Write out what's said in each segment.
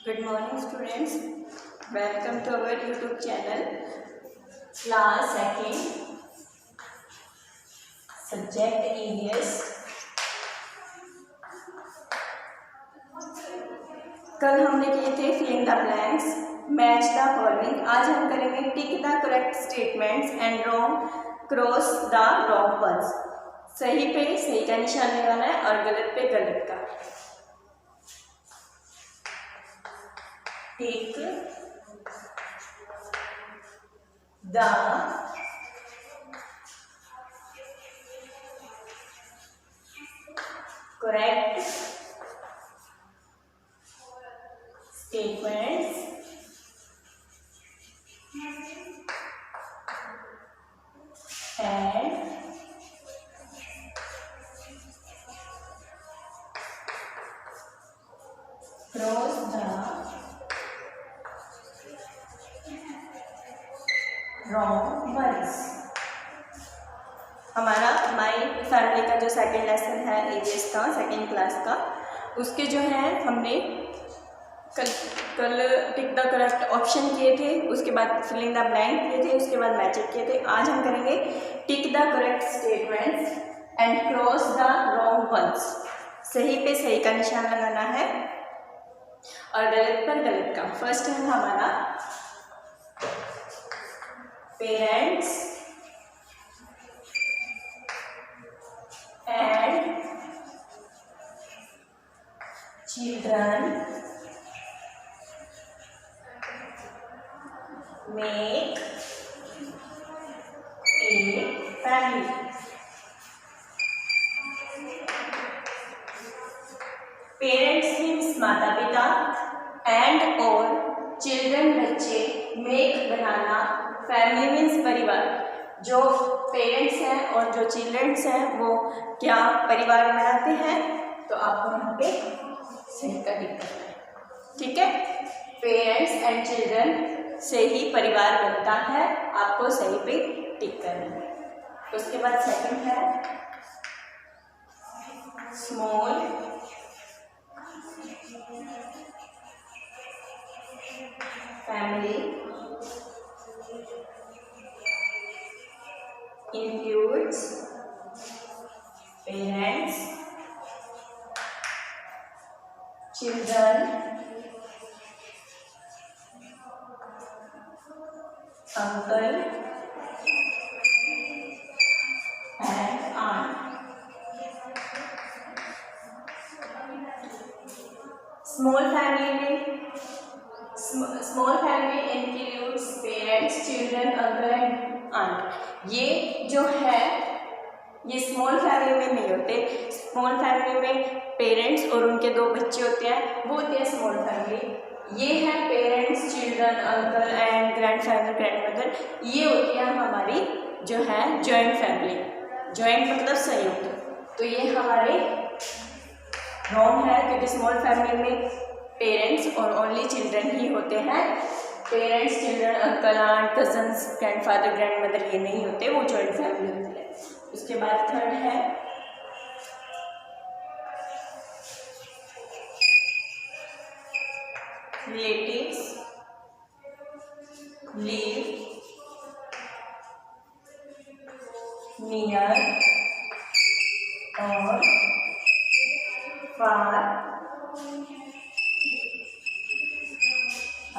Good morning students, welcome to our YouTube channel, class 2nd, subject EVS। कल हमने किए थे filling the blanks, match the following. आज हम करेंगे tick the correct statements and wrong cross the wrong words. सही पे सही का निशान लगाना है और गलत पे गलत का। Tick the correct statements and cross the wrong words। हमारा माई फैमिली का जो सेकंड लेसन है EVS का सेकंड क्लास का, उसके जो है हमने कल टिक द करेक्ट ऑप्शन किए थे, उसके बाद फिलिंग द ब्लैंक किए थे, उसके बाद मैचिंग किए थे। आज हम करेंगे tick the correct statements and cross the wrong ones. सही पे सही का निशान लगाना है और गलत पर गलत का। फर्स्ट है हमारा parents and children make a family। Parents means माता पिता एंड और चिल्ड्रन बच्चे, मेक बनाना, फैमिली मीन्स परिवार। जो पेरेंट्स हैं और जो चिल्ड्रंस हैं वो क्या परिवार बनाते हैं, तो आपको यहाँ पे सही का टिक करना है। ठीक है, पेरेंट्स एंड चिल्ड्रन से ही परिवार बनता है, आपको सही पे टिक करना है। उसके बाद सेकंड है small family includes parents, children, uncle and aunt। Small family includes parents, children, uncle and aunt। ये जो है ये स्मॉल फैमिली में नहीं होते। स्मॉल फैमिली में पेरेंट्स और उनके 2 बच्चे होते हैं, वो होती है स्मॉल फैमिली। ये है parents, children, uncle and grandfather, grandmother, ये होती है हमारी जो है जॉइंट फैमिली। जॉइंट मतलब संयुक्त। तो ये हमारे रॉन्ग है क्योंकि स्मॉल फैमिली में पेरेंट्स और ओनली चिल्ड्रन ही होते हैं। Parents, children, uncle, aunt, cousins, grandfather, grandmother ये नहीं होते, वो जॉइंट फैमिली होती है। उसके बाद थर्ड है रिलेटिव्स लिव नियर और फार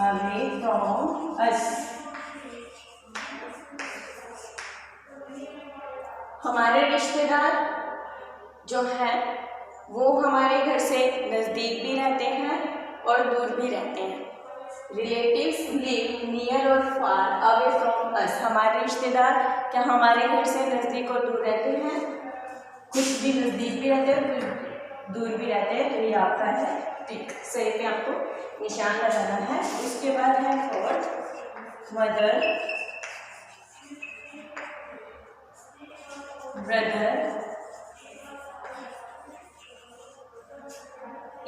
away from us। हमारे रिश्तेदार जो हैं वो हमारे घर से नज़दीक भी रहते हैं और दूर भी रहते हैं। रिलेटिव्स लिव नियर और फार अवे फ्रॉम अस। हमारे रिश्तेदार क्या हमारे घर से नज़दीक और दूर रहते हैं, कुछ भी नज़दीक भी रहते हैं, कुछ दूर भी रहते हैं। तो ये आपका है टिक, सही पे आपको निशान लगाना है। उसके बाद है fourth mother, brother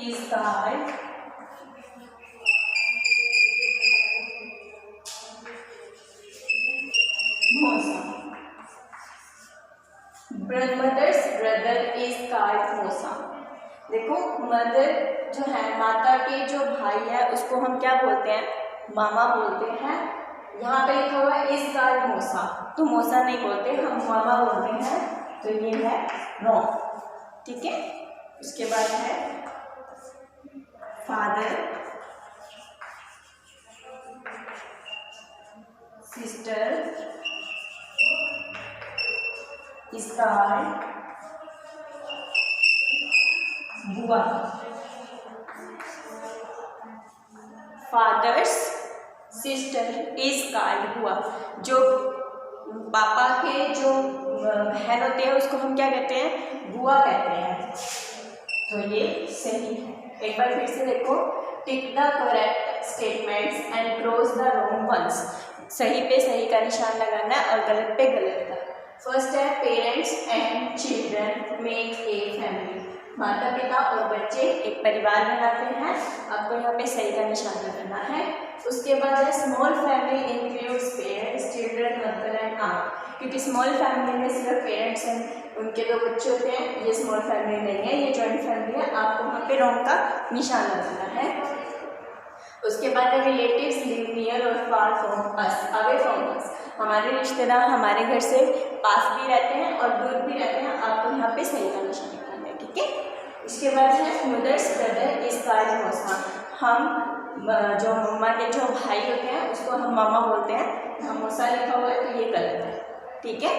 is called मौसा। मदर्स ब्रदर इज कॉल्ड मौसा। देखो मदर जो है, माता के जो भाई है उसको हम क्या बोलते हैं, मामा बोलते हैं। यहाँ पे लिखा हुआ है इस गार्ड मौसा, तो मौसा नहीं बोलते, हम मामा बोलते हैं, तो ये है रॉन्ग। ठीक है, उसके बाद है फादर सिस्टर इज कॉल्ड बुआ। फादर्स सिस्टर इज कॉल्ड बुआ। जो पापा के जो बहन होते हैं उसको हम क्या कहते हैं, बुआ कहते हैं। तो ये सही है। एक बार फिर से देखो, tick the correct statements and cross the wrong ones. सही पे सही का निशान लगाना है और गलत पे गलत का। फर्स्ट है parents and children make a family. माता पिता और बच्चे एक परिवार बनाते हैं, आपको यहाँ पे सही का निशान लगाना है। उसके बाद है small family includes parents children uncle and aunt. क्योंकि स्मॉल फैमिली में सिर्फ पेरेंट्स एंड उनके दो बच्चे होते हैं, ये स्मॉल फैमिली नहीं है, ये जॉइंट फैमिली है। आपको वहाँ पे रॉन्ग का निशान लगाना है। उसके बाद है रिलेटिव्स लिव नियर और far from us, away from us. हमारे रिश्तेदार हमारे घर से पास भी रहते हैं और दूर भी रहते हैं, आपको यहाँ पे सही का निशान लगाना है। ठीक है, उसके बाद है मदर्स ब्रदर इज कॉल्ड मौसा। हम जो मम्मा के जो भाई होते हैं उसको हम मामा बोलते हैं, यहाँ मौसा लिखा हुआ है तो ये गलत है। ठीक है,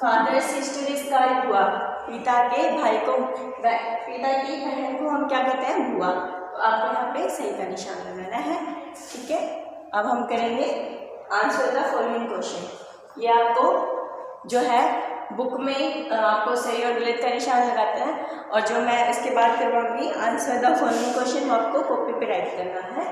फादर सिस्टर इज कॉल्ड बुआ। पिता के भाई को, पिता की बहन को हम क्या कहते हैं, बुआ। तो आपको यहाँ पे सही का निशान लगाना है। ठीक है, अब हम करेंगे आंसर द फॉलोइंग क्वेश्चन। ये आपको जो है बुक में आपको सही और गलत का निशान लगाता है, और जो मैं इसके बाद करवाऊंगी आंसर द फॉलोइंग क्वेश्चन, वो आपको कॉपी पे राइट करना है।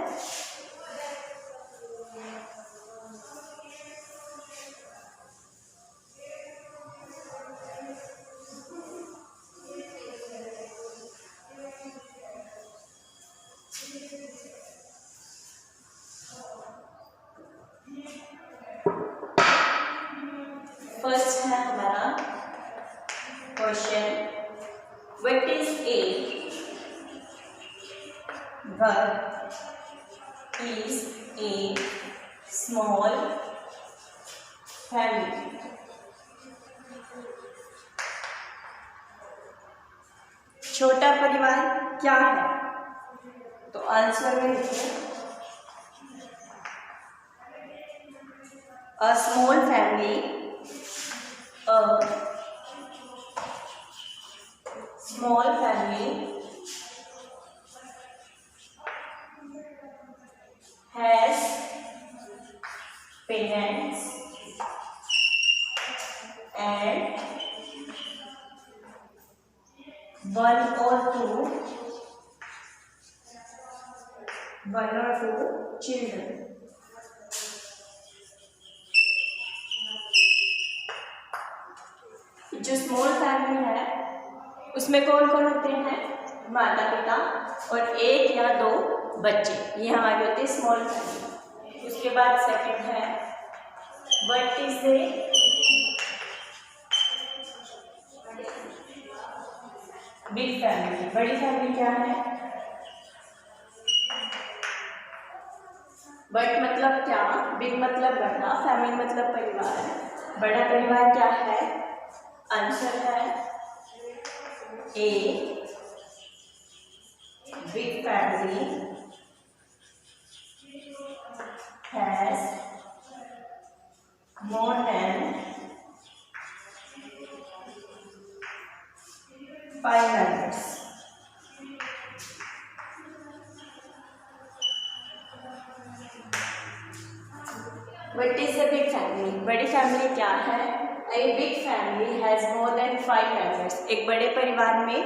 फर्स्ट है हमारा question, what is a? What is a small family? छोटा परिवार क्या है? तो आंसर में लिखिए a small family, a small family has parents and one or two children. जो स्मॉल फैमिली है उसमें कौन कौन होते हैं, माता पिता और एक या दो बच्चे, ये हमारी होती है स्मॉल फैमिली। उसके बाद सेकंड है what is a big family? बड़ी फैमिली क्या है? बट मतलब क्या, बिग मतलब बड़ा, फैमिली मतलब परिवार। बड़ा परिवार क्या है? आंसर है a big family has more than 5 members. What is a big family? बड़ी फैमिली क्या है? A big family has more than 5 members. एक बड़े परिवार में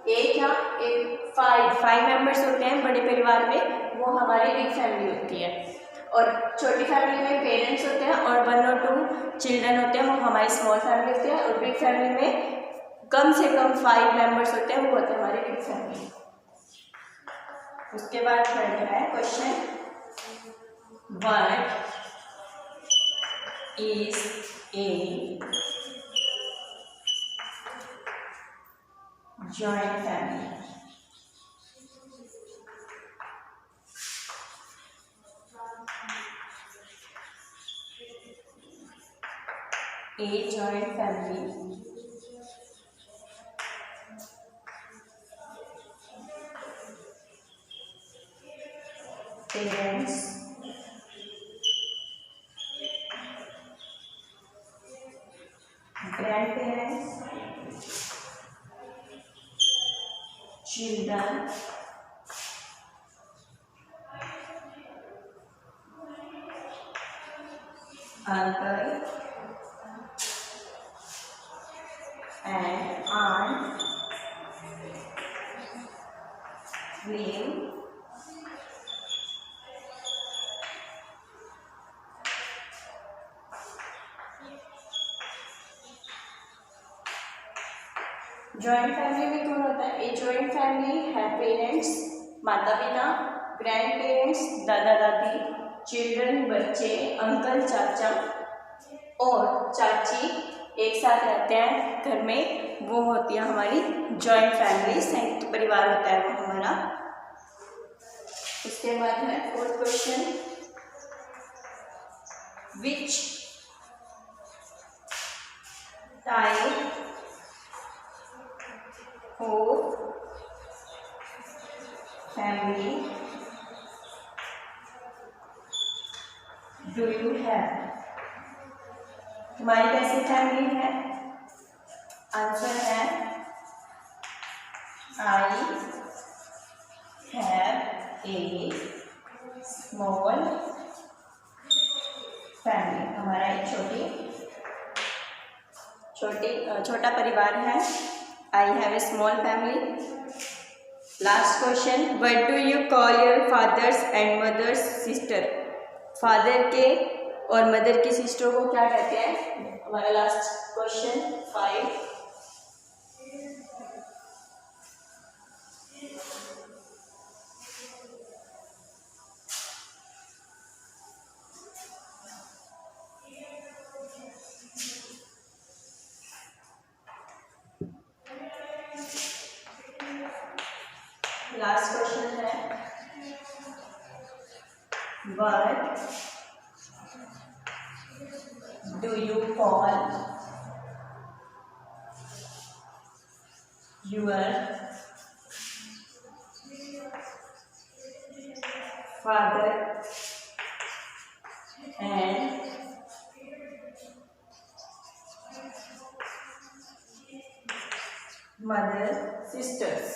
एक या एक 5 मेंबर्स होते हैं बड़े परिवार में, वो हमारी बिग फैमिली होती है। और छोटी फैमिली में पेरेंट्स होते हैं और 1 और 2 चिल्ड्रन होते हैं, वो हमारी स्मॉल फैमिली होती है। और बिग फैमिली में कम से कम 5 मेंबर्स होते हैं, वो होते हैं हमारी बिग फैमिली। उसके बाद थर्ड है question, what is a joint family. A joint family parents, grandparents, children, uncle and aunt live joint family में कौन होता है? ए जॉइंट फैमिली है पेरेंट्स, माता पिता, ग्रैंड पेरेंट्स, दादा दादी, चिल्ड्रन बच्चे, अंकल चाचा और चाची एक साथ रहते हैं घर में, वो होती है हमारी जॉइंट फैमिली, संयुक्त परिवार होता है वो हमारा। उसके बाद है fourth question, which type of family do you have? तुम्हारी कैसी फैमिली है? आंसर है I have a small family। हमारा एक छोटा परिवार है। I have a small family। Last question, what do you call your father's and mother's sister? Father के और मदर की सिस्टर को क्या कहते हैं? हमारा लास्ट क्वेश्चन 5। लास्ट क्वेश्चन है, what do you call your father and mother sisters?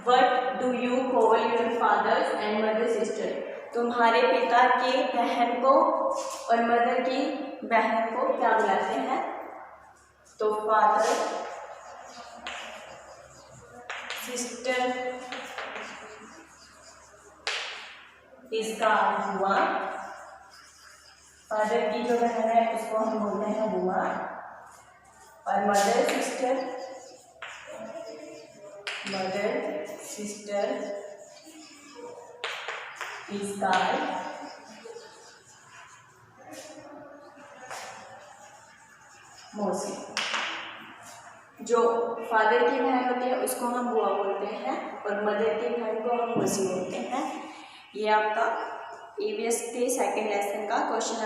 What do you call your fathers and mother sister? तुम्हारे पिता के बहन को और मदर की बहन को क्या बुलाते हैं? तो फादर, सिस्टर इसका बुआ, फादर की जो बहन है उसको हम बोलते हैं बुआ, और मदर सिस्टर is called मौसी। जो फादर की बहन होती है उसको हम बुआ बोलते हैं और मदर की बहन को हम मौसी बोलते हैं। ये आपका EVS के सेकेंड लेसन का क्वेश्चन